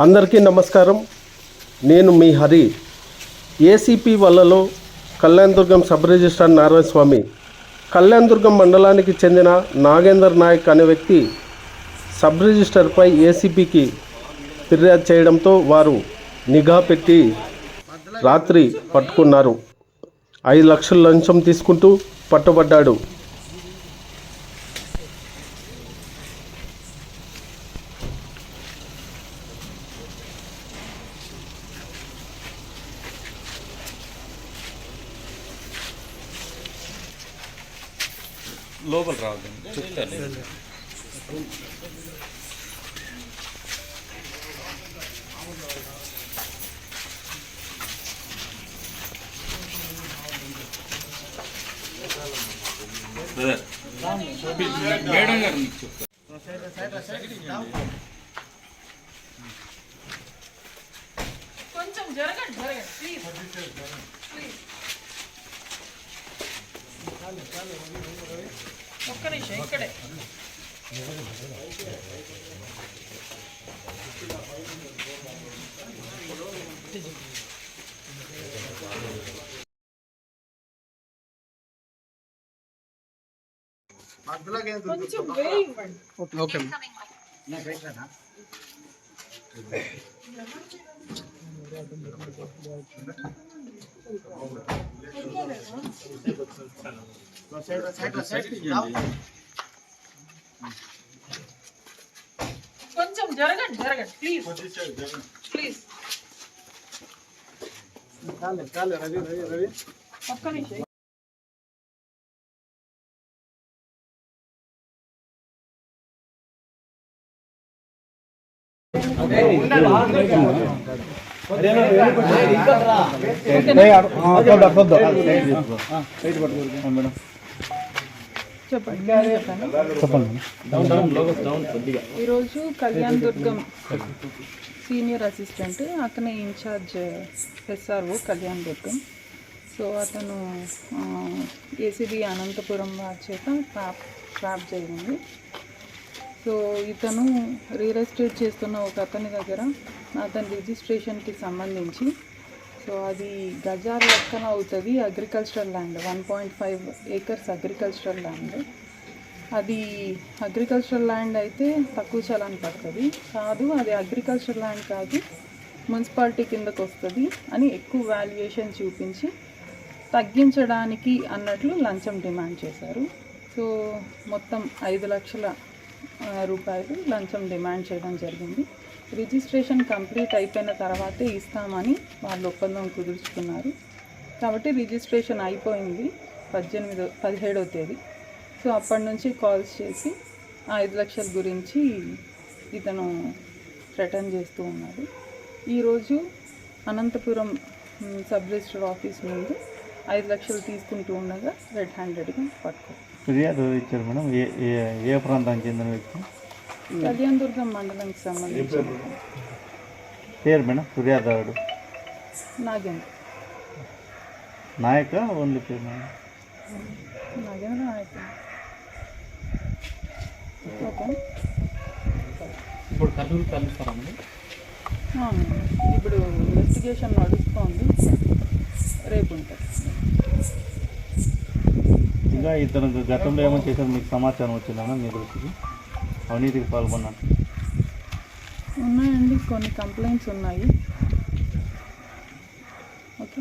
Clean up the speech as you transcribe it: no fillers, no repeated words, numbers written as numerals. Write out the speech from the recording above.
అందరికీ నమస్కారం. నేను మీ హరి. ఏసీపీ వల్లలో కళ్యాణదుర్గం సబ్ రిజిస్ట్రార్ నారాయణస్వామి కళ్యాణదుర్గం మండలానికి చెందిన నాగేందర్ నాయక్ అనే వ్యక్తి సబ్ రిజిస్టర్పై ఏసీపీకి ఫిర్యాదు చేయడంతో వారు నిఘా పెట్టి రాత్రి పట్టుకున్నారు. 5 లక్షల లంచం తీసుకుంటూ పట్టుబడ్డాడు. లోపల రావద్దండి, చెప్తాను. మేడం గారు మీకు చెప్తారు. కొంచెం జరగండి ప్లీజ్. ఒక్క నిమిషం ఇక్కడే. కొంచెం వేరే ఇవ్వండి. ఓకే. కొంచెం జరగండి ప్లీజ్. ఒక్క నిమిషం. ఈరోజు కళ్యాణదుర్గం సీనియర్ అసిస్టెంట్, అతనే ఇన్ఛార్జ్ ఎస్ఆర్ఓ కళ్యాణదుర్గం. సో అతను ఏసీబీ అనంతపురం వారి చేత ట్రాప్ జరిగింది. సో ఇతను రియల్ ఎస్టేట్ చేస్తున్న ఒక అతని దగ్గర అతని రిజిస్ట్రేషన్కి సంబంధించి, సో అది గజాల లెక్కన అవుతుంది. Agricultural land 1.5 acres agricultural land. అది అగ్రికల్చరల్ ల్యాండ్ అయితే తక్కువ చలాన్ పడుతుంది కాదు, అది అగ్రికల్చరల్ ల్యాండ్ కాదు, మున్సిపాలిటీ కిందకు వస్తుంది అని ఎక్కువ వాల్యుయేషన్ చూపించి తగ్గించడానికి అన్నట్లు లంచం డిమాండ్ చేశారు. సో మొత్తం 5 లక్షల రూపాయలు లంచం డిమాండ్ చేయడం జరిగింది. రిజిస్ట్రేషన్ కంప్లీట్ అయిపోయిన తర్వాతే ఇస్తామని వాళ్ళు ఒప్పందం కుదుర్చుకున్నారు. కాబట్టి రిజిస్ట్రేషన్ అయిపోయింది 17వ తేదీ. సో అప్పటి నుంచి కాల్స్ చేసి 5 లక్షల గురించి ఇతను థ్రెటన్ చేస్తూ ఉన్నాడు. ఈరోజు అనంతపురం సబ్ రిజిస్టర్ ఆఫీస్ ముందు 5 లక్షలు తీసుకుంటూ ఉండగా రెడ్ హ్యాండెడ్గా పట్టుకో. ఫిర్యాదు ఇచ్చారు మేడం. ఏ ప్రాంతానికి చెందిన వ్యక్తి? కళ్యాణదుర్గం మండలానికి సంబంధించిన పేరు మేడం ఫిర్యాదుదారుడు? నాగేంద్ర నాయక ఓన్లీ పేరు మేడం? నాగేంద్ర నాయక్. ఓకే, ఇప్పుడు కర్నూలు కలుస్తారా మేడం? ఇప్పుడు ఇన్వెస్టిగేషన్ నడుస్తోంది, రేపు ఉంటుంది. ఇంకా ఇతను గతంలో ఏమో చేశారు మీకు సమాచారం వచ్చిందా మీ దృష్టికి? అవినీతికి పాల్గొన్నట్టు ఉన్నాయండి, కొన్ని కంప్లైంట్స్ ఉన్నాయి. ఓకే.